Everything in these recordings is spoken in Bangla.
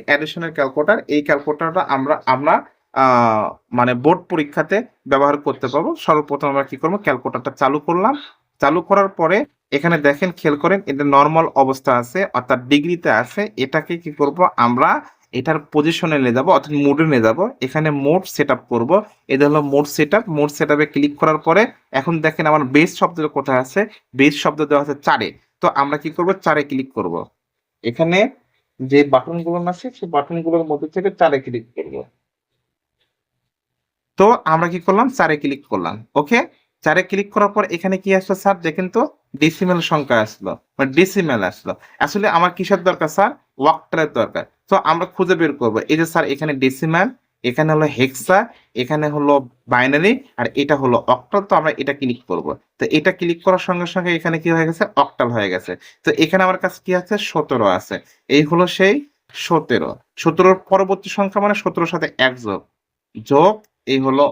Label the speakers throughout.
Speaker 1: অ্যাডিশনের ক্যালকুলেটর, এই ক্যালকুলেটরটা আমরা আমরা মানে বোর্ড পরীক্ষাতে ব্যবহার করতে পারবো। সর্বপ্রথম আমরা কি করবো, ক্যালকুলেটরটা চালু করলাম। চালু করার পরে এখানে দেখেন, খেয়াল করেন, এটা নর্মাল অবস্থা আছে, অর্থাৎ ডিগ্রিতে আছে। এটাকে কি করব আমরা, এটার পজিশনে নিয়ে যাবো, অর্থাৎ মোডে নিয়ে যাবো। এখানে মোড সেট আপ করবো। এটা হলো mode set up. Mode set আপে ক্লিক করার পরে এখন দেখেন আমার বেস শব্দটা কোথায় আছে, বেস শব্দ দেওয়া আছে 4-এ। তো আমরা কি করব, 4-এ ক্লিক করব। এখানে যে বাটনগুলো আছে সেই বাটনগুলোর মধ্যে থেকে 4-এ ক্লিক করব। তো আমরা কি করলাম, 4-এ ক্লিক করলাম। ওকে, 4-এ ক্লিক করার পর এখানে কি আসলো স্যার, দেখেন তো ডেসিমেল সংখ্যা আসলো, মানে ডেসিমেল আসলো। আসলে আমার কিসের দরকার স্যার, ওয়াক্টারের দরকার। তো আমরা খুঁজে বের করব, এই যে স্যার এখানে ডেসিমেল, এখানে হলো হেক্সা, এখানে হলো বাইনারি, আর এটা হলো অক্টাল। তো আমরা এটা ক্লিক করব। তো এটা ক্লিক করার সঙ্গে সঙ্গে এখানে কি হয়ে গেছে, অক্টাল হয়ে গেছে। তো এখানে আমার কাছে কি আছে, 17 আছে। এই হলো সেই 17। 17-র পরবর্তী সংখ্যা মানে 17-র সাথে 1 যোগ, যোগ এই হলো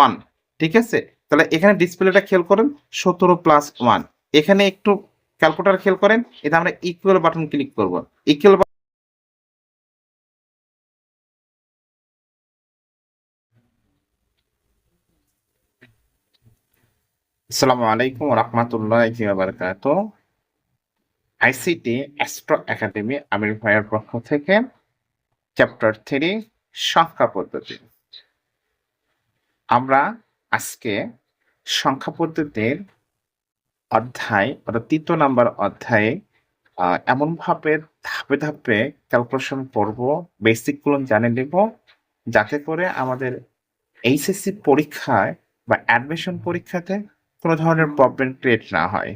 Speaker 1: 1। ঠিক আছে, তাহলে এখানে ডিসপ্লেটা খেয়াল করেন, 17 প্লাস 1। এখানে একটু ক্যালকুলেটর খেয়াল করেন, এটা আমরা ইকুয়াল বাটন ক্লিক করব। ইকুয়াল, আসসালামু আলাইকুম ওয়া রাহমাতুল্লাহি ওয়া বারাকাতুহু। আইসিটি অ্যাস্ট্রো একাডেমি আমির ভাইয়ের পক্ষ থেকে চ্যাপ্টার 3 সংখ্যা পদ্ধতি। আমরা আজকে সংখ্যা পদ্ধতির অধ্যায়, অর্থাৎ 3 নাম্বার অধ্যায়ে এমনভাবে ধাপে ধাপে ক্যালকুলেশন করব, বেসিকগুলো জানে নেব, যাতে করে আমাদের এইচএসসি পরীক্ষায় বা অ্যাডমিশন পরীক্ষাতে কোনো ধরনের প্রবলেম ক্রিয়েট না হয়।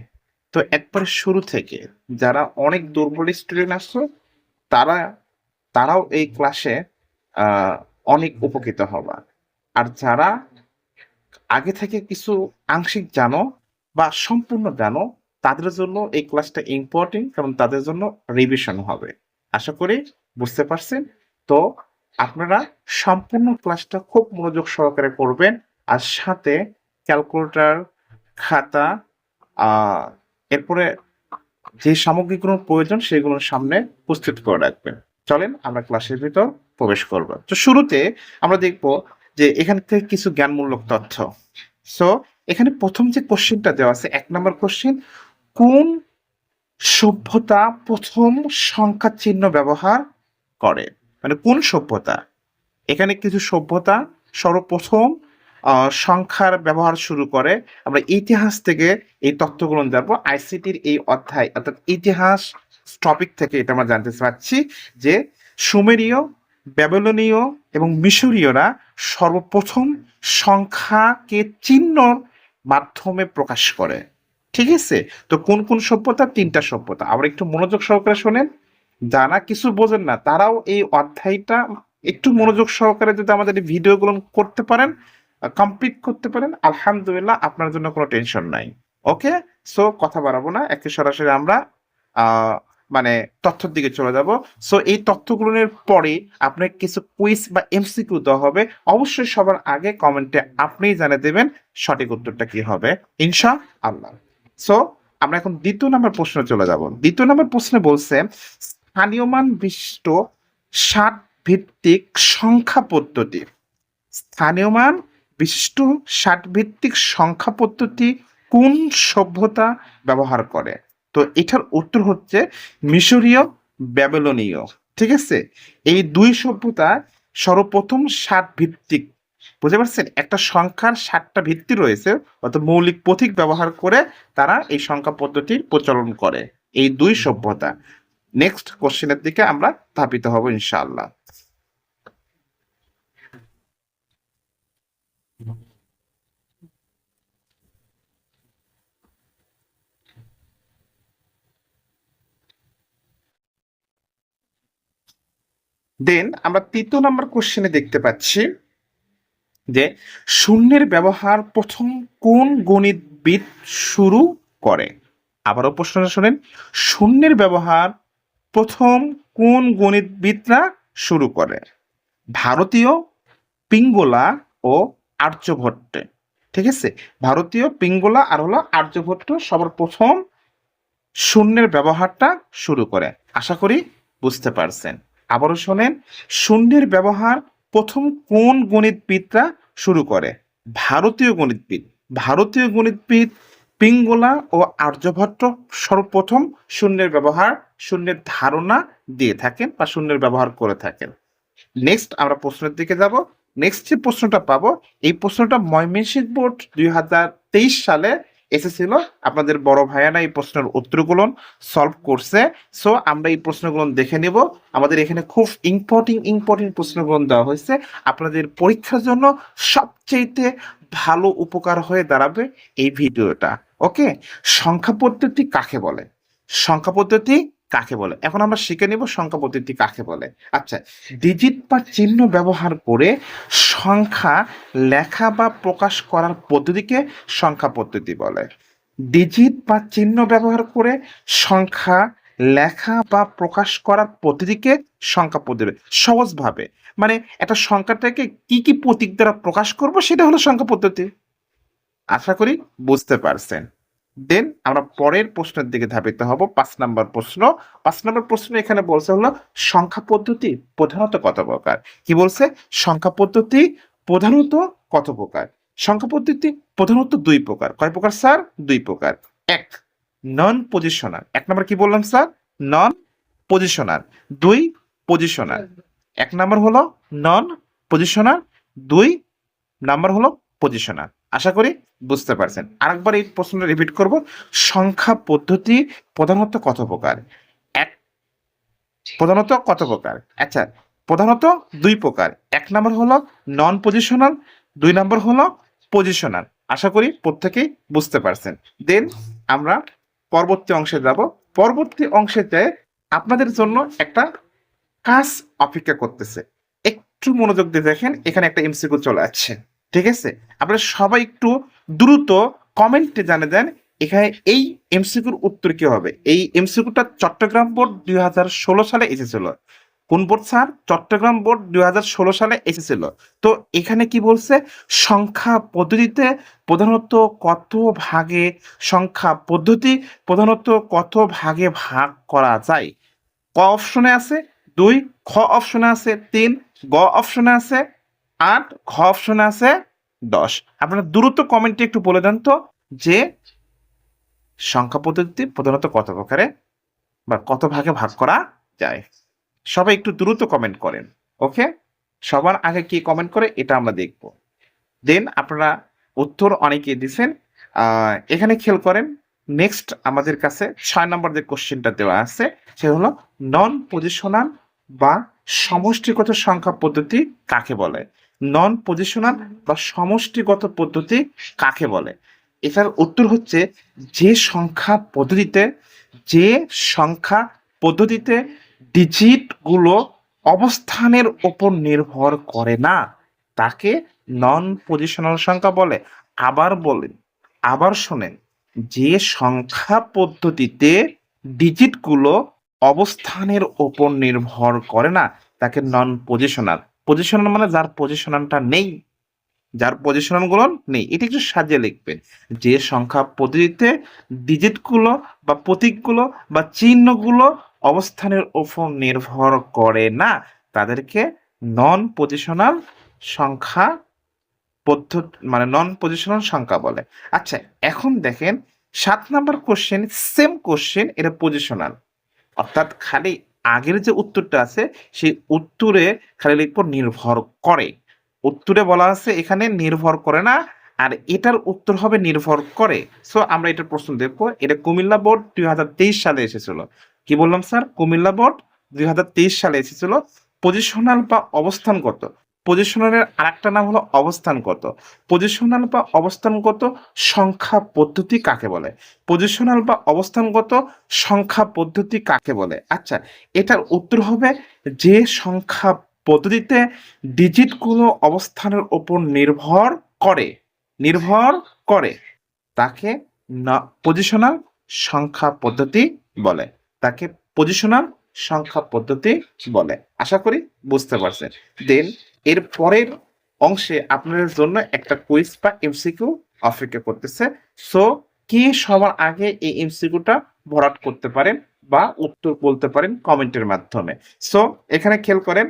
Speaker 1: তো একবারে শুরু থেকে যারা অনেক দুর্বল স্টুডেন্ট আসছো, তারা তারাও এই ক্লাসে অনেক উপকৃত হবা। আর যারা আগে থেকে কিছু আংশিক জানো বা সম্পূর্ণ জানো, তাদের জন্য এই ক্লাসটা ইম্পর্টেন্ট, কারণ তাদের জন্য রিভিশন হবে। আশা করি বুঝতে পারছেন। তো আপনারা সম্পূর্ণ ক্লাসটা খুব মনোযোগ সহকারে করবেন, আর সাথে ক্যালকুলেটর, খাতা, আহ এরপরে যে সামগ্রীগুলো প্রয়োজন সেগুলো সামনে প্রস্তুত করে রাখবেন। চলেন আমরা ক্লাসের ভিতর প্রবেশ করব। তো শুরুতে আমরা দেখব যে এখান থেকে কিছু জ্ঞানমূলক তথ্য। সো এখানে প্রথম যে কোশ্চেনটা দেওয়া আছে, 1 নম্বর কোশ্চেন, কোন সভ্যতা প্রথম সংখ্যা চিহ্ন ব্যবহার করে, মানে কোন সভ্যতা। এখানে কিছু সভ্যতা সর্বপ্রথম সংখ্যার ব্যবহার শুরু করে। আমরা ইতিহাস থেকে এই তথ্যগুলো জানবো। আইসিটির এই অধ্যায়, অর্থাৎ ইতিহাস টপিক থেকে এটা আমরা জানতে পারছি যে সুমেরীয়, ব্যাবিলনীয় এবং মিশরীয়রা সর্বপ্রথম সংখ্যাকে চিহ্নর মাধ্যমে প্রকাশ করে। ঠিক আছে, তো কোন কোন সভ্যতা, 3টা সভ্যতা। আবার একটু মনোযোগ সহকারে শোনেন, যারা কিছু বোঝেন না তারাও এই অধ্যায়টা একটু মনোযোগ সহকারে যদি আমাদের এই ভিডিওগুলো করতে পারেন, কমপ্লিট করতে পারেন, আলহামদুলিল্লাহ, আপনার জন্য কোনো টেনশন নাই। ওকে, সো কথা বাড়াবো না, একে সরাসরি আমরা মানে তথ্যের দিকে চলে যাব। সো এই তথ্যগুলোর পরে আপনার কিছু কুইজ বা এমসিকিউ দেওয়া হবে। অবশ্যই সবার আগে কমেন্টে আপনিই জানিয়ে দেবেন সঠিক উত্তরটা কি হবে, ইনশাআল্লাহ। সো আমরা এখন 2য় নম্বর প্রশ্নে চলে যাব। 2য় নম্বর প্রশ্নে বলছে, স্থানীয় মান বিশিষ্ট ষাট ভিত্তিক সংখ্যা পদ্ধতি। স্থানীয় মান বিশিষ্ট ষাট ভিত্তিক সংখ্যা পদ্ধতি কোন সভ্যতা ব্যবহার করে? তো এটার উত্তর হচ্ছে মিশরীয়, ব্যাবিলনীয়। ঠিক আছে, এই দুই সভ্যতা সর্বপ্রথম ষাট ভিত্তিক, বুঝতে পারছেন, একটা সংখ্যার 7টা ভিত্তি রয়েছে, অর্থাৎ মৌলিক প্রতীক ব্যবহার করে তারা এই সংখ্যা পদ্ধতির প্রচলন করে, এই দুই সভ্যতা। নেক্সট কোশ্চেনের দিকে আমরা ধাবিত হব ইনশাআল্লাহ। দেন আমরা 3য় নম্বর কোশ্চেনে দেখতে পাচ্ছি যে শূন্যের ব্যবহার প্রথম কোন গণিতবিদ শুরু করে? আবারও প্রশ্নটা শুনেন, শূন্যের ব্যবহার প্রথম কোন গণিতবিদরা শুরু করে? ভারতীয়, পিঙ্গলা ও আর্যভট্ট। ঠিক আছে, ভারতীয়, পিঙ্গলা আর হলো আর্যভট্ট সবার প্রথম শূন্যের ব্যবহারটা শুরু করে। আশা করি বুঝতে পারছেন। আবারও শোনেন, শূন্যের ব্যবহার প্রথম কোন গণিতবিদরা শুরু করে? ভারতীয় গণিতবিদ পিঙ্গলা ও আর্যভট্ট সর্বপ্রথম শূন্যের ধারণা দিয়ে থাকেন বা শূন্যের ব্যবহার করে থাকেন। নেক্সট আমরা প্রশ্নের দিকে যাব। নেক্সট যে প্রশ্নটা পাবো, এই প্রশ্নটা ময়মনসিংহ বোর্ড 2023 সালে এসেছিল। আপনাদের বড় ভাইয়ানা এই প্রশ্নের উত্তরগুলো সলভ করছে। সো আমরা এই প্রশ্নগুলো দেখে নেব। আমাদের এখানে খুব ইম্পর্টেন্ট প্রশ্নগুলো দেওয়া হয়েছে। আপনাদের পরীক্ষার জন্য সবচেয়ে ভালো উপকার হয়ে দাঁড়াবে এই ভিডিওটা। ওকে, সংখ্যা পদ্ধতি কাকে বলে? সংখ্যা পদ্ধতি কাকে বলে? এখন আমরা শিখে নিব সংখ্যা পদ্ধতি কাকে বলে। আচ্ছা, ডিজিট বা চিহ্ন ব্যবহার করে সংখ্যা লেখা বা প্রকাশ করার পদ্ধতিকে সংখ্যা পদ্ধতি বলে। ডিজিট বা চিহ্ন ব্যবহার করে সংখ্যা লেখা বা প্রকাশ করার পদ্ধতিকে সংখ্যা পদ্ধতি। সহজভাবে মানে একটা সংখ্যাটাকে কি কি প্রতীক দ্বারা প্রকাশ করব সেটা হলো সংখ্যা পদ্ধতি। আশা করি বুঝতে পারছেন। দেন আমরা পরের প্রশ্নের দিকে ধাবিত হব। 5 নম্বর প্রশ্ন এখানে বলছে হলো সংখ্যা পদ্ধতি প্রধানত কত প্রকার? কি বলছে? সংখ্যা পদ্ধতি প্রধানত কত প্রকার? সংখ্যা পদ্ধতি প্রধানত 2 প্রকার। কয় প্রকার স্যার? 2 প্রকার। এক, নন পজিশনাল। 1 নম্বর কি বললাম স্যার? নন পজিশনাল। 2, পজিশনাল। 1 নম্বর হলো নন পজিশনাল, 2 নাম্বার হলো পজিশনাল। আশা করি বুঝতে পারছেন। আরেকবার এই প্রশ্নটা রিপিট করব। সংখ্যা পদ্ধতি প্রধানত কত প্রকার? এক, প্রধানত কত প্রকার? আচ্ছা, প্রধানত 2 প্রকার। 1 নম্বর হলো নন পজিশনাল, 2 নম্বর হলো পজিশনাল। আশা করি প্রত্যেকেই বুঝতে পারছেন। দেন আমরা পরবর্তী অংশে যাব। পরবর্তী অংশেতে আপনাদের জন্য একটা কাজ অপেক্ষা করতেছে। একটু মনোযোগ দিয়ে দেখেন, এখানে একটা এমসিকিউ চলে আসছে। ঠিক আছে, আপনারা সবাই একটু দ্রুত কমেন্টে জানিয়ে দেন এখানে এই এমসিকিউর উত্তর কি হবে। এই এমসিকিউটা চট্টগ্রাম বোর্ড 2016 সালে এসেছিল। কোন বোর্ড স্যার? চট্টগ্রাম বোর্ড 2016 সালে এসেছিল। তো এখানে কি বলছে? সংখ্যা পদ্ধতিতে প্রধানত কত ভাগে সংখ্যা পদ্ধতি প্রধানত কত ভাগে ভাগ করা যায়? ক অপশনে আছে 2, খ অপশনে আছে 3, গ অপশনে আছে 8, ঘ অপশনে আছে 10। আপনারা দ্রুত কমেন্টে একটু বলে দেন তো যে সংখ্যা পদ্ধতি প্রধানত কত প্রকারে বা কত ভাগে ভাগ করা যায়। সবাই একটু দ্রুত কমেন্ট করেন। ওকে, সবার আগে কি কমেন্ট করে এটা আমরা দেখব। দেন আপনারা উত্তর অনেকে দিছেন। এখানে খেয়াল করেন, নেক্সট আমাদের কাছে 6 নম্বর যে কোশ্চেনটা দেওয়া আছে সে হলো নন পজিশনাল বা সমষ্টিগত সংখ্যা পদ্ধতি কাকে বলে? নন পজিশনাল বা সমষ্টিগত পদ্ধতি কাকে বলে? এটার উত্তর হচ্ছে যে সংখ্যা পদ্ধতিতে ডিজিটগুলো অবস্থানের উপর নির্ভর করে না তাকে নন পজিশনাল সংখ্যা বলে। আবার শোনেন, যে সংখ্যা পদ্ধতিতে ডিজিটগুলো অবস্থানের উপর নির্ভর করে না তাকে নন পজিশনাল। পজিশনাল মানে যার পজিশনালটা নেই, এটা একটু সাজিয়ে লিখবেন। যে সংখ্যা পদ্ধতিতে ডিজিটগুলো বা প্রতীকগুলো বা চিহ্নগুলো অবস্থানের উপর নির্ভর করে না তাদেরকে নন পজিশনাল সংখ্যা পদ্ধতি মানে নন পজিশনাল সংখ্যা বলে। আচ্ছা, এখন দেখেন 7 নাম্বার কোশ্চেন, সেম কোশ্চেন, এটা পজিশনাল। অর্থাৎ খালি আগের যে উত্তরটা আছে সেই উত্তরে খালি লিখবো নির্ভর করে। উত্তরে বলা আছে এখানে নির্ভর করে না, আর এটার উত্তর হবে নির্ভর করে। সো আমরা এটার প্রশ্ন দেখবো। এটা কুমিল্লা বোর্ড 2023 সালে এসেছিল। কি বললাম স্যার? কুমিল্লা বোর্ড 2023 সালে এসেছিল। পজিশনাল বা অবস্থানগত, পজিশনালের আরেকটা নাম হলো অবস্থানগত। পজিশনাল বা অবস্থানগত সংখ্যা পদ্ধতি কাকে বলে? পজিশনাল বা অবস্থানগত সংখ্যা পদ্ধতি কাকে বলে? আচ্ছা, এটার উত্তর হবে যে সংখ্যা পদ্ধতিতে ডিজিটগুলো অবস্থানের উপর নির্ভর করে তাকে পজিশনাল সংখ্যা পদ্ধতি বলে। তাকে পজিশনাল সংখ্যা পদ্ধতি বলে। আশা করি বুঝতে পারছেন। দেন এর পরের অংশে আপনাদের জন্য একটা কুইজ বা এমসিকিউ অপেক্ষা করতেছে। সো কে সবার আগে এই এমসিকিউটা ভরাট করতে পারেন বা উত্তর বলতে পারেন কমেন্টের মাধ্যমে। সো এখানে খেয়াল করেন,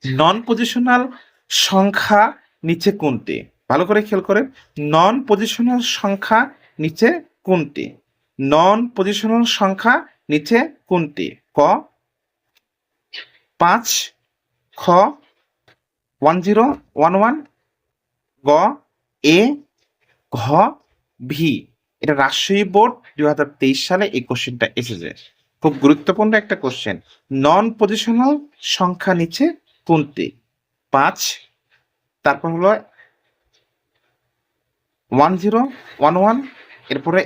Speaker 1: নন পজিশনাল সংখ্যা নিচে কোনটি? ভালো করে খেয়াল করেন, নন পজিশনাল সংখ্যা নিচে কোনটি? নন পজিশনাল সংখ্যা নিচে কোনটি? ক 5, খ 1011, গ এ, ঘ ভি। এটা রাজশাহী বোর্ড 2023 সালে এই কোশ্চেনটা এসেছে। খুব গুরুত্বপূর্ণ একটা কোশ্চেন। নন পজিশনাল সংখ্যা নিচে কোনটি? 5, তারপর হলো 1011, এরপরে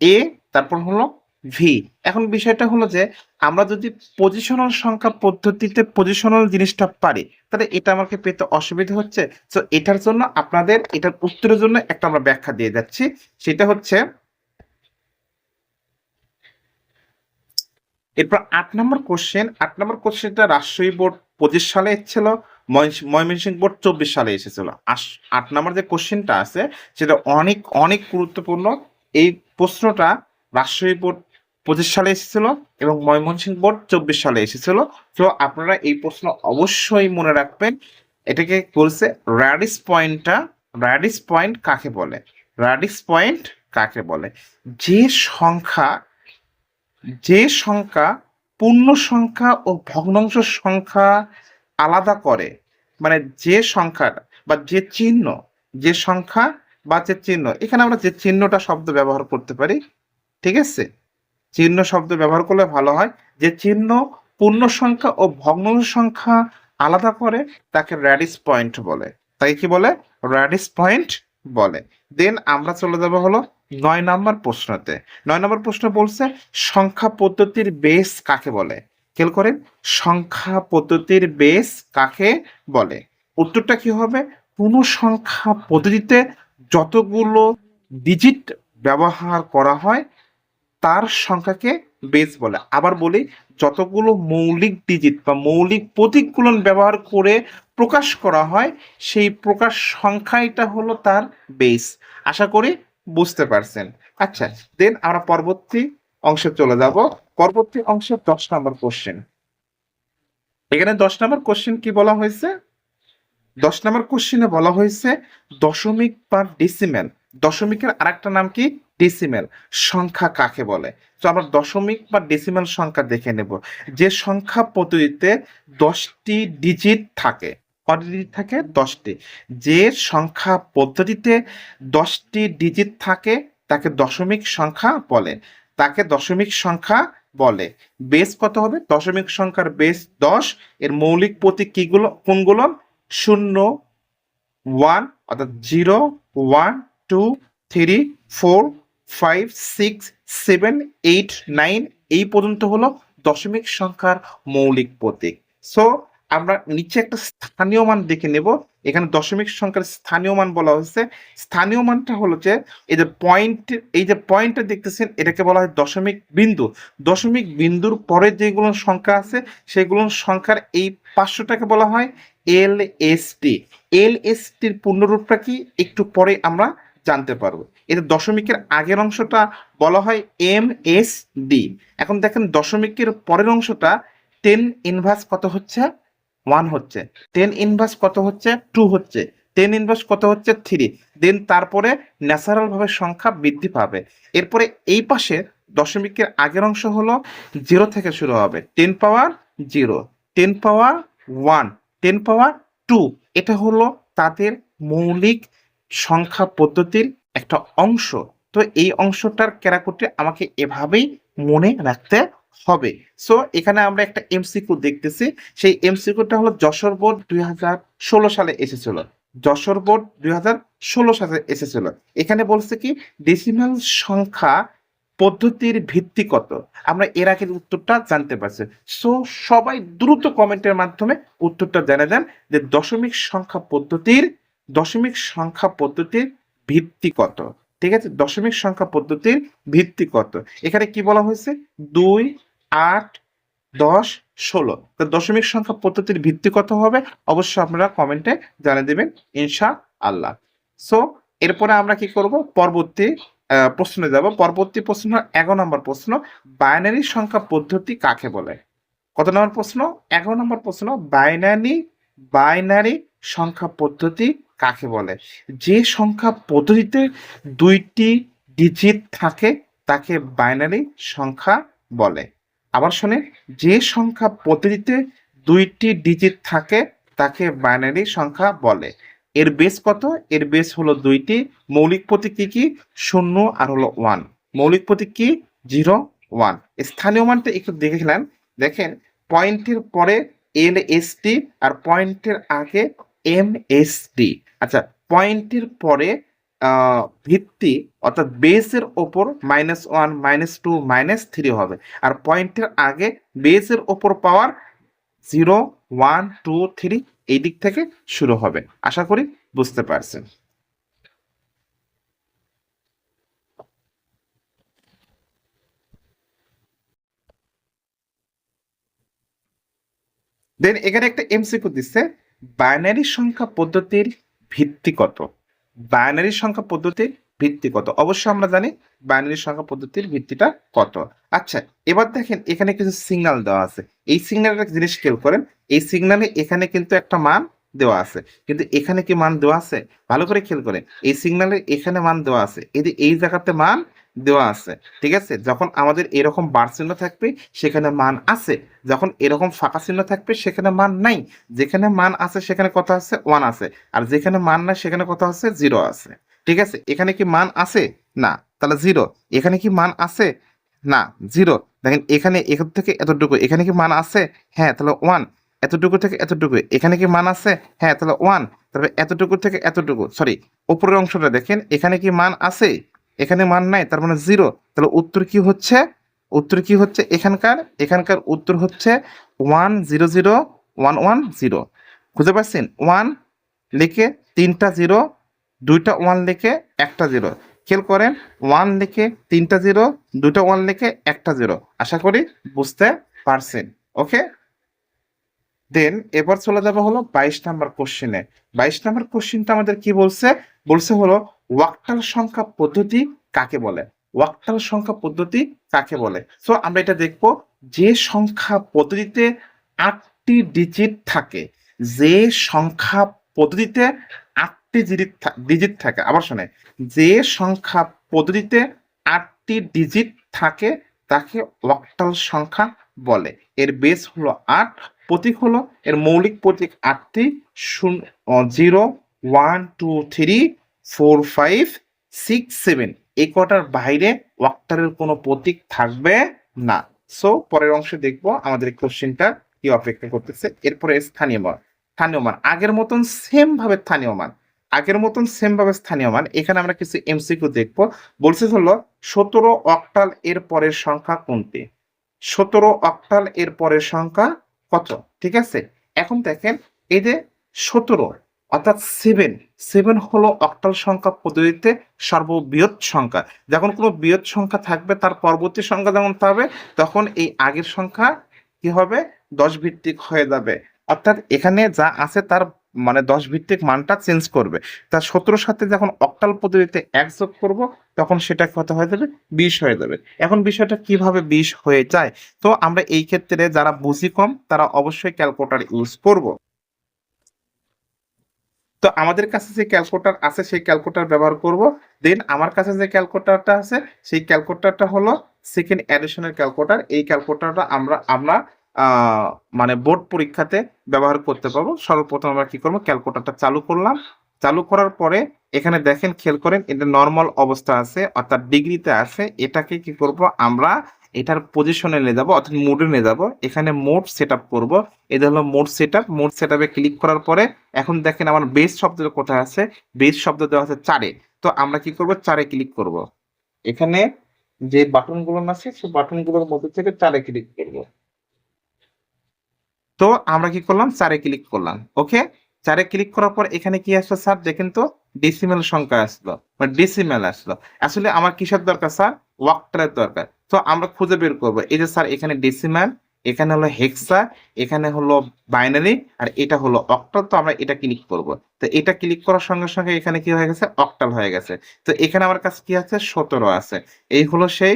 Speaker 1: এ, তারপর হলো ভি। এখন বিষয়টা হলো যে আমরা যদি পজিশনাল সংখ্যা পদ্ধতিতে পজিশনাল জিনিসটা পারি, তাহলে এটা আমাকে পেতে অসুবিধা হচ্ছে। তো এটার জন্য আপনাদের এটার উত্তরের জন্য একটা আমরা ব্যাখ্যা দিয়ে যাচ্ছি। সেটা হচ্ছে, এরপর 8 নম্বর কোশ্চেন। 8 নম্বর কোশ্চেনটা রাজশাহী বোর্ড 25 সালে এসেছিল, ময়মনসিংহ বোর্ড 24 সালে এসেছিল। 8 নম্বর যে কোশ্চেনটা আছে সেটা অনেক অনেক গুরুত্বপূর্ণ। এই প্রশ্নটা রাজশাহী বোর্ড 25 সালে এসেছিল এবং ময়মনসিংহ বোর্ড 24 সালে এসেছিল। তো আপনারা এই প্রশ্ন অবশ্যই মনে রাখবেন। এটাকে বলছে র্যাডিস পয়েন্টটা, র্যাডিস পয়েন্ট কাকে বলে? র্যাডিস পয়েন্ট কাকে বলে? যে সংখ্যা, যে সংখ্যা পূর্ণ সংখ্যা ও ভগ্নাংশ সংখ্যা আলাদা করে, মানে যে সংখ্যা বা যে চিহ্ন, যে সংখ্যা বা যে চিহ্ন, এখানে আমরা যে চিহ্নটা শব্দ ব্যবহার করতে পারি, ঠিক আছে, চিহ্ন শব্দ ব্যবহার করলে ভালো হয়। যে চিহ্ন পূর্ণ সংখ্যা ও ভগ্নাংশ সংখ্যা আলাদা করে তাকে র্যাডিস পয়েন্ট বলে। তাই কি বলে? র্যাডিস পয়েন্ট বলে। দেন আমরা চলে যাব হলো 9 নম্বর প্রশ্নতে। 9 নম্বর প্রশ্ন বলছে সংখ্যা পদ্ধতির বেস কাকে বলে? খেয়াল করেন, সংখ্যা পদ্ধতির বেস কাকে বলে? উত্তরটা কি হবে? পূর্ণ সংখ্যা পদ্ধতিতে যতগুলো ডিজিট ব্যবহার করা হয় তার সংখ্যাকে বেস বলে। আবার বলি, যতগুলো মৌলিক ডিজিট বা মৌলিক প্রতীকগুলন ব্যবহার করে প্রকাশ করা হয় সেই প্রকাশ সংখ্যাটা হলো তার বেস। আশা করি বুঝতে পারছেন। আচ্ছা, দেন আমরা পরবর্তী অংশে চলে যাব। পরবর্তী অংশে 10 নম্বর কোশ্চেন। এখানে 10 নম্বর কোশ্চেন কি বলা হয়েছে? 10 নম্বর কোশ্চেনে বলা হয়েছে দশমিক বা ডেসিমেল। দশমিকের আরেকটা নাম কি? ডেসিমেল। সংখ্যা কাকে বলে? তো আমরা দশমিক বা ডেসিমেল সংখ্যা দেখে নেব। যে সংখ্যা পদ্ধতিতে 10টি ডিজিট থাকে। কয়টি ডিজিট থাকে? 10টি। যে সংখ্যা পদ্ধতিতে 10টি ডিজিট থাকে তাকে দশমিক সংখ্যা বলে। তাকে দশমিক সংখ্যা বলে। বেস কত হবে? দশমিক সংখ্যার বেস 10। এর মৌলিক প্রতীক কিগুলো, কোনগুলো? 0, 1 অর্থাৎ 0, 1, 2, 3, 4, 5, 6, 7, 8, 9 এই পর্যন্ত হলো দশমিক সংখ্যার মৌলিক প্রতীক। সো আমরা নিচে একটা স্থানীয় মান দেখে নেব। এখানে দশমিক সংখ্যার স্থানীয় মান বলা হয়েছে। স্থানীয় মানটা হলো যে এই যে পয়েন্ট, এই যে পয়েন্টটা দেখতেছেন এটাকে বলা হয় দশমিক বিন্দু। দশমিক বিন্দুর পরে যেগুলো সংখ্যা আছে সেগুলো সংখ্যার এই পাঁচশোটাকে বলা হয় এলএসটি। এলএসটির পূর্ণরূপটা কি একটু পরে আমরা জানতে পারবো। এর দশমিকের আগের অংশটা বলা হয় এমএসডি। এখন দেখেন দশমিকের পরের অংশটা 10 ইনভার্স কত হচ্ছে? 1 হচ্ছে। 10 ইনভার্স কত হচ্ছে? 2 হচ্ছে। 10 ইনভার্স কত হচ্ছে? 3। দেন তারপরে ন্যাচারাল ভাবে সংখ্যা বৃদ্ধি পাবে। এরপরে এই পাশে দশমিকের আগের অংশ হলো 0 থেকে শুরু হবে। 10 পাওয়ার 0, 10 পাওয়ার 1, 10 পাওয়ার 2। এটা হলো তাদের মৌলিক সংখ্যা পদ্ধতির একটা অংশ। তো এই অংশটার ক্যারাকুটি আমাকে এভাবেই মনে রাখতে হবে। সো এখানে আমরা একটা এমসিকিউ দেখতেছি। সেই এমসিকিউটা হলো যশোর বোর্ড 2016 সালে এসেছিল। যশোর বোর্ড 2016 সালে এসেছিল। এখানে বলছে কি ডেসিমাল সংখ্যা পদ্ধতির ভিত্তি কত? আমরা এর আগের উত্তরটা জানতে পারছি। সো সবাই দ্রুত কমেন্টের মাধ্যমে উত্তরটা জেনে দেন যে দশমিক সংখ্যা পদ্ধতির ভিত্তি কত? ঠিক আছে, দশমিক সংখ্যা পদ্ধতির ভিত্তি কত? এখানে কি বলা হয়েছে? 2, 8, 10, 16। তো দশমিক সংখ্যা পদ্ধতির ভিত্তি কত হবে? অবশ্যই আপনারা কমেন্টে জানিয়ে দেবেন ইনশাআল্লাহ। সো এরপরে আমরা কি করব? পরবর্তী প্রশ্নে যাব। পরবর্তী প্রশ্ন 11 নম্বর প্রশ্ন, বাইনারি সংখ্যা পদ্ধতি কাকে বলে? কত নম্বর প্রশ্ন? 11 নম্বর প্রশ্ন, বাইনারি সংখ্যা পদ্ধতি কাকে বলে? যে সংখ্যা পদ্ধতিতে 2টি ডিজিট থাকে তাকে বাইনারি সংখ্যা বলে। আবার শুনে, যে সংখ্যা পদ্ধতিতে 2টি ডিজিট থাকে তাকে বাইনারি সংখ্যা বলে। এর বেস কত? এর বেস হলো 2টি। মৌলিক প্রতীক কি কি? 0 আর হলো 1। মৌলিক প্রতীক কি? 0 1। স্থানীয় মানটা একটু দেখেছিলেন, দেখেন পয়েন্টের পরে LSD আর পয়েন্টের আগে MSD। আচ্ছা, পয়েন্টের পরে ভিত্তি অর্থাৎ বেসের ওপর -1 -2 -3 হবে, আর পয়েন্টের আগে বেসের ওপর পাওয়ার 0 1 2 3 এই দিক থেকে শুরু হবে। আশা করি বুঝতে পারছেন। দেন এখানে একটা এমসিকিউ দিচ্ছে, বাইনারি সংখ্যা পদ্ধতির ভিত্তি কত? বাইনারি সংখ্যা পদ্ধতির ভিত্তি কত? অবশ্যই আমরা জানি বাইনারি সংখ্যা পদ্ধতির ভিত্তিটা কত। আচ্ছা, এবার দেখেন এখানে কিছু সিগন্যাল দেওয়া আছে। এই সিগন্যালের একটা জিনিস খেয়াল করেন, এই সিগন্যালে এখানে কিন্তু একটা মান দেওয়া আছে, কিন্তু এখানে কি মান দেওয়া আছে? ভালো করে খেয়াল করেন, এই সিগন্যালে এখানে মান দেওয়া আছে, এই জায়গাতে মান দেওয়া আছে। ঠিক আছে, যখন আমাদের এরকম বার চিহ্ন থাকবে সেখানে মান আছে, যখন এরকম ফাঁকা চিহ্ন থাকবে সেখানে মান নাই। যেখানে মান আছে সেখানে কত আছে? 1 আছে। আর যেখানে মান নাই সেখানে কত আছে? 0 আছে। ঠিক আছে, এখানে কি মান আছে? না, তাহলে 0। এখানে কি মান আছে? না, 0। দেখেন এখানে এখান থেকে এতটুকু, এখানে কি মান আছে? হ্যাঁ, তাহলে 1। এতটুকু থেকে এতটুকু, এখানে কি মান আছে? হ্যাঁ, তাহলে 1। তবে এতটুকু থেকে এতটুকু, সরি, উপরের অংশটা দেখেন, এখানে কি মান আছে? এখানে মান নাই, তার মানে 0। তাহলে উত্তর কি হচ্ছে? উত্তর কি হচ্ছে এখানকার উত্তর হচ্ছে 1 0 0 1 1 0। খুঁজে পাচ্ছেন? 1 লিখে 3টা 0, 2টা 1 লিখে একটা 0। খেয়াল করেন, 1 লিখে 3টা 0, 2টা 1 লিখে একটা 0। আশা করি বুঝতে পারছেন। ওকে, দেন এবার চলে যাবো হলো 22 নাম্বার কোশ্চেনে। 22 নাম্বার কোশ্চেনটা আমাদের কি বলছে? বলছে হলো ওয়াক্টাল সংখ্যা পদ্ধতি কাকে বলে? ওয়াক্টাল সংখ্যা পদ্ধতি কাকে বলে? সো আমরা এটা দেখবো, যে সংখ্যা পদ্ধতিতে 8টি ডিজিট থাকে, যে সংখ্যা পদ্ধতিতে 8টি ডিজিট থাকে, আবার শোনে, যে সংখ্যা পদ্ধতিতে 8টি ডিজিট থাকে তাকে ওয়াক্টাল সংখ্যা বলে। এর বেস হলো 8, প্রতীক হলো, এর মৌলিক প্রতীক 8টি, 0 1 2 3 4 5 6 7। এই কটার বাইরে ওয়াক্টারের কোনো প্রতীক থাকবে না। সো পরের অংশে দেখবো আমাদের কোশ্চেনটা কি অপেক্ষা করতেছে। এরপরে স্থানীয় মান। স্থানীয় মান আগের মতন সেম ভাবে স্থানীয় মান, আগের মতন সেম ভাবে স্থানীয় মান। এখানে আমরা কিছু এমসিকিউ দেখবো। বলছে হলো 17 অক্টাল এর পরের সংখ্যা কোনটি? 17 অক্টাল এর পরের সংখ্যা কত? ঠিক আছে, এখন দেখেন এই যে 17 অর্থাৎ 7 হলো অক্টাল সংখ্যা পদ্ধতিতে সর্ববৃহৎ সংখ্যা। যখন কোনো বৃহৎ সংখ্যা থাকবে তার পরবর্তী সংখ্যা যখন হবে, তখন এই আগের সংখ্যা কি হবে? 10 ভিত্তিক হয়ে যাবে। অর্থাৎ এখানে যা আছে তার মানে 10 ভিত্তিক মানটা চেঞ্জ করবে। তা 17 সাথে যখন অক্টাল পদ্ধতিতে 1 যোগ করব, তখন সেটা কত হয়ে যাবে? 20 হয়ে যাবে। এখন বিষয়টা কিভাবে 20 হয়ে যায়? তো আমরা এই ক্ষেত্রে যারা বুঝি কম তারা অবশ্যই ক্যালকুলেটর ইউজ করব। তো আমাদের কাছে যে ক্যালকুলেটর আছে সেই ক্যালকুলেটর ব্যবহার করব। দেন আমার কাছে যে ক্যালকুলেটরটা আছে সেই ক্যালকুলেটরটা হলো সেকেন্ড এডিশনের ক্যালকুলেটর। এই ক্যালকুলেটরটা আমরা আমরা মানে বোর্ড পরীক্ষাতে ব্যবহার করতে পারবো। সর্বপ্রথম আমরা কি করব? ক্যালকুলেটরটা চালু করলাম। চালু করার পরে এখানে দেখেন, খেয়াল করেন, এটা নর্মাল অবস্থা আছে অর্থাৎ ডিগ্রিতে আছে। এটাকে কি করব? আমরা এটার পজিশনে নিয়ে যাব অর্থাৎ মোডে নিয়ে যাব। এখানে মোড সেট আপ করবো। এটা হলো mode set up. Mode set আপে ক্লিক করার পরে এখন দেখেন আমার বেস শব্দটা কোথায় আছে? বেস শব্দ দেওয়া আছে 4-এ। তো আমরা কি করব? 4-এ ক্লিক করব। এখানে যে বাটনগুলো আছে সেই বাটনগুলোর মধ্যে থেকে 4-এ ক্লিক করব। তো আমরা কি করলাম? 4-এ ক্লিক করলাম। ওকে, 4-এ ক্লিক করার পর এখানে কি আসলো স্যার? দেখেন তো, ডেসিমেল সংখ্যা আসলো, মানে ডেসিমেল আসলো। আসলে আমার কিসের দরকার স্যার? ওয়াক্টারের দরকার। তো আমরা খুঁজে বের করব। এই যে স্যার এখানে ডেসিমেল, এখানে হলো হেক্সা, এখানে হলো বাইনারি, আর এটা হলো অক্টাল। তো আমরা এটা ক্লিক করব। তো এটা ক্লিক করার সঙ্গে সঙ্গে এখানে কি হয়ে গেছে, অক্টাল হয়ে গেছে। তো এখানে আমার কাছে কি আছে, 17 আছে। এই হলো সেই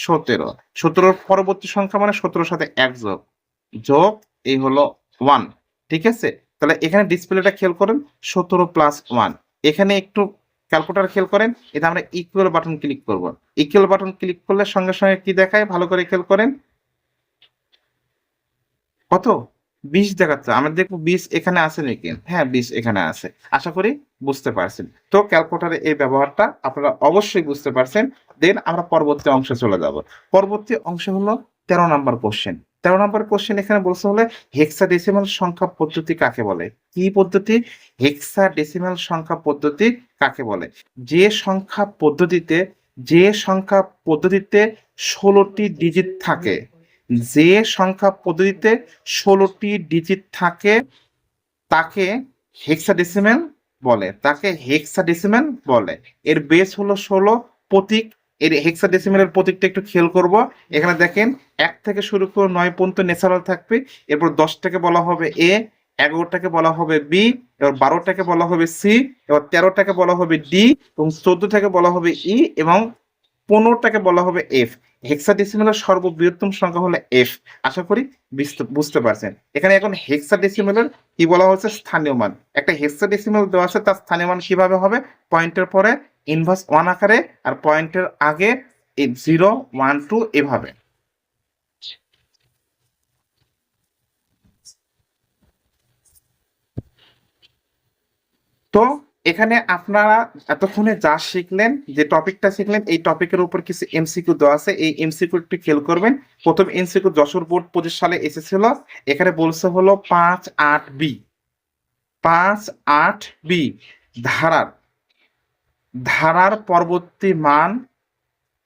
Speaker 1: 17। 17 পরবর্তী সংখ্যা মানে 17 সাথে 1 যোগ, যোগ এই হলো 1। ঠিক আছে, তাহলে এখানে ডিসপ্লেটা খেয়াল করেন, 17 প্লাস 1। এখানে একটু ক্যালকুলেটর খেয়াল করেন, এটা আমরা ইকুয়াল বাটন ক্লিক করব। ইকুয়াল বাটন ক্লিক করলে সঙ্গে সঙ্গে কি দেখায়, ভালো করে খেয়াল করেন, কত 20 দেখাচ্ছে। আমরা দেখবো 20 এখানে আছে নাকি। হ্যাঁ, 20 এখানে আছে। আশা করি বুঝতে পারছেন। তো ক্যালকুলেটরে এই ব্যবহারটা আপনারা অবশ্যই বুঝতে পারছেন। দেন আমরা পরবর্তী অংশে চলে যাব। পরবর্তী অংশ হলো 13 নাম্বার কোশ্চেন। 13 নাম্বার কোশ্চেন এখানে বলছে হলে হেক্সাডেসিমাল সংখ্যা পদ্ধতি কাকে বলে? কি পদ্ধতি? হেক্সাডেসিমাল সংখ্যা পদ্ধতি কাকে বলে? যে সংখ্যা পদ্ধতিতে যে সংখ্যা পদ্ধতিতে 16টি ডিজিট থাকে, যে সংখ্যা পদ্ধতিতে 16টি ডিজিট থাকে তাকে হেক্সাডেসিমাল বলে, তাকে হেক্সাডেসিমাল বলে। এর বেস হলো 16, প্রতীক, এর হেক্সাডেসিমালের প্রতীকটা একটু খেয়াল করব। এখানে দেখেন 1 থেকে শুরু করে 9 পর্যন্ত ন্যাচারাল থাকবে, এরপর 10টাকে বলা হবে এ, 11টাকে বলা হবে বি, এবার 12টাকে বলা হবে সি, এবার 13টাকে বলা হবে ডি, এবং 14টাকে বলা হবে ই, এবং 15টাকে বলা হবে এফ। হেক্সাডেসিমালের সর্ববৃহত্তম সংখ্যা হলো এফ। আশা করি বুঝতে পারছেন। এখানে এখন হেক্সাডেসিমালের কি বলা হচ্ছে, স্থানীয় মান। একটা হেক্সাডেসিমাল দেওয়া আছে, তার স্থানীয় মান কিভাবে হবে, পয়েন্টের পরে ইনভার্স 1 আকারে, আর পয়েন্টের আগে 0 1 2 এভাবে। তো এখানে আপনারা এতক্ষণে যা শিখলেন, যে টপিকটা শিখলেন, এই টপিকের উপর কিছু এমসিকিউ দেওয়া আছে। এই এমসিকিউ একটু খেয়াল করবেন। প্রথম এমসিকিউ যশোর বোর্ড 25 সালে এসেছিল। এখানে বলছে হলো 5 8 বি, 5 8 বি ধারার ধারার পরবর্তী মান,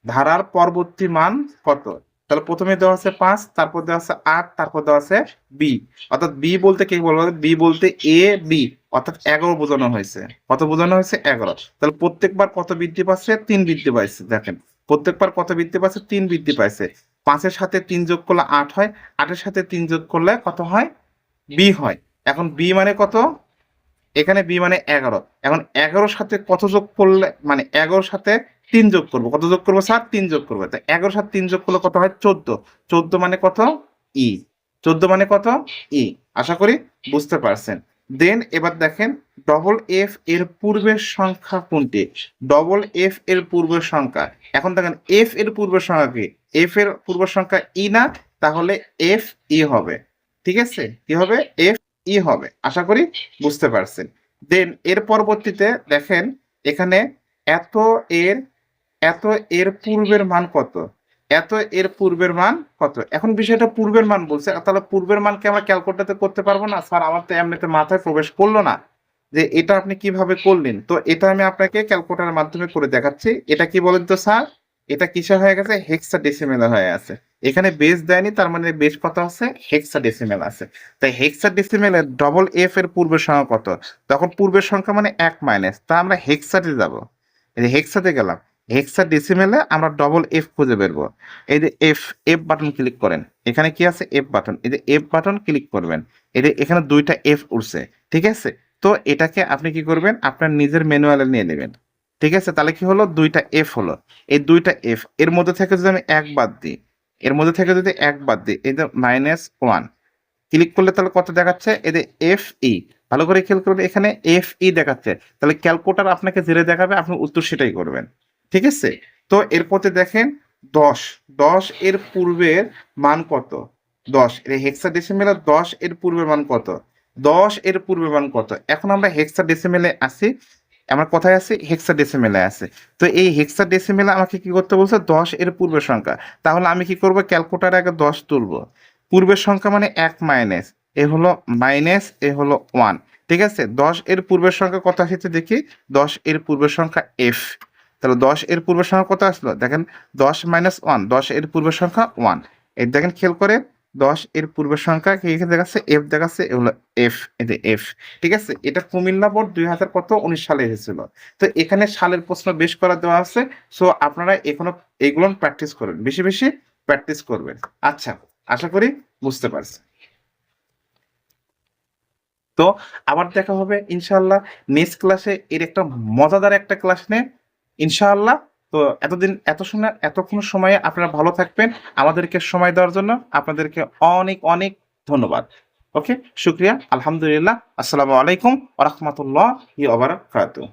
Speaker 1: ধারার পরবর্তী মান কত? তাহলে প্রথমে দেওয়া আছে 5, তারপর দেওয়া আছে 8, তারপর দেওয়া আছে বি। অর্থাৎ বি বলতে কি বলবো, বি বলতে এ বি, অর্থাৎ 11 বোঝানো হয়েছে। কত বোঝানো হয়েছে? 11। তাহলে প্রত্যেকবার কত বৃদ্ধি পাচ্ছে? 3 বৃদ্ধি পাইছে। দেখেন প্রত্যেকবার কত বৃদ্ধি পাচ্ছে? 3 বৃদ্ধি পাইছে। 5-এর সাথে 3 যোগ করলে 8 হয়, 8-এর সাথে 3 যোগ করলে কত হয়? বি হয়। এখন বি মানে কত? এখানে বি মানে 11। এখন 11-র সাথে কত যোগ করলে, মানে 11-র সাথে 3 যোগ করবো। কত যোগ করবো স্যার? 3 যোগ করবো। তো 11-র সাথে 3 যোগ করলে কত হয়? 14। 14 মানে কত? ই। 14 মানে কত? ই। আশা করি বুঝতে পারছেন। দেন এবার দেখেন, ডবল এফ এর পূর্বের সংখ্যা কোনটি? ডবল এফ এর পূর্বের সংখ্যা। এখন দেখেন এফ এর পূর্বের সংখ্যা কি? এফ এর পূর্বের সংখ্যা ই না, তাহলে এফ ই হবে। ঠিক আছে, কি হবে? এফ ই হবে। আশা করি বুঝতে পারছেন। দেন এর পরবর্তীতে দেখেন, এখানে এত এর এত এর পূর্বের মান কত? এত এর পূর্বের মান কত? এখন বিষয়টা পূর্বের মান বলছে, তাহলে পূর্বের মানকে আমরা ক্যালকুলেটরতে করতে পারবো না? স্যার আমার তো এমনিতে মাথায় প্রবেশ করলো না যে এটা আপনি কিভাবে করলেন। তো এটা আমি আপনাকে ক্যালকুলেটরের মাধ্যমে করে দেখাচ্ছি। এটা কি বলেন তো স্যার? এটা কিসে হয়ে গেছে? হেক্সাডেসিমেলে হয়ে আছে। এখানে বেস দেয়নি, তার মানে বেস কত আছে? হেক্সাডেসিমেল আছে। তাই হেক্সাডেসিমেলের ডবল এফ এর পূর্বের সংখ্যা কত? তখন পূর্বের সংখ্যা মানে 1 মাইনাস, তা আমরা হেক্সাতে যাব। এই যে হেক্সাতে গেলাম, হেক্সাডেসিমেলে আমরা ডবল এফ খুঁজে বেরবো। এই যে এফ, এফ বাটন ক্লিক করেন। এখানে কি আছে? F button. এই যে এফ বাটন ক্লিক করবেন। এই যে এখানে 2টা এফ উঠছে। ঠিক আছে, তো এটাকে আপনি কি করবেন? আপনার নিজের ম্যানুয়ালে নিয়ে নেবেন। ঠিক আছে, তাহলে কি হলো? 2টা এফ হলো। এই 2টা এফ এর মধ্যে থেকে যদি আমি 1 বাদ দিই, এর মধ্যে থেকে যদি 1 বাদ দিই, এই যে -1 ক্লিক করলে তাহলে কত দেখাচ্ছে? এই যে এফ ই। ভালো করে খেয়াল করবেন, এখানে এফ ই দেখাচ্ছে। তাহলে ক্যালকুলেটর আপনাকে যেটা দেখাবে আপনি উত্তর সেটাই করবেন। ঠিক আছে, তো এরপরে দেখেন 10, 10 এর পূর্বের মান কত? 10 এই হেক্সাডেসিমেলে 10 এর পূর্বের মান কত? 10 এর পূর্বের মান কত? এখন আমরা হেক্সাডেসিমেলে আছি, আমরা কোথায় আছি? হেক্সাডেসিমেলে আছে। তো এই হেক্সাডেসিমেলে আমাকে কি করতে বলছে? 10 এর পূর্বের সংখ্যা। তাহলে আমি কি করব? ক্যালকুলেটরে আগে 10 তুলবো। পূর্বের সংখ্যা মানে 1 মাইনাস, এ হলো মাইনাস, এ হলো 1। ঠিক আছে, 10 এর পূর্বের সংখ্যা কত আসছে দেখি? 10 এর পূর্বের সংখ্যা এফ। তাহলে 10 এর পূর্বের সংখ্যা কত আসলো? দেখেন 10 মাইনাস 1, 10 এর পূর্বের সংখ্যা 1। এই দেখেন খেয়াল করে, 10 এর পূর্বের সংখ্যা কি এখানে দেখাচ্ছে? এফ দেখাচ্ছে, এ হলো এফ। এই যে এফ। ঠিক আছে, এটা কুমিল্লা বোর্ড 2019 সালে এসেছিল। তো এখানে সালের প্রশ্ন বেশ করা দেওয়া আছে। সো আপনারা এখনো এইগুলো প্র্যাকটিস করবেন, বেশি বেশি প্র্যাকটিস করবেন। আচ্ছা, আশা করি বুঝতে পারছি। তো আবার দেখা হবে ইনশাআল্লাহ নেক্সট ক্লাসে এর একটা মজাদার একটা ক্লাস নিয়ে ইনশাআল্লাহ। তো এতক্ষণ সময়ে আপনারা ভালো থাকবেন। আমাদেরকে সময় দেওয়ার জন্য আপনাদেরকে অনেক, অনেক ধন্যবাদ। ওকে? শুকরিয়া। আলহামদুলিল্লাহ। আসসালামু আলাইকুম ওয়া রাহমাতুল্লাহি ওয়া বারাকাতুহু।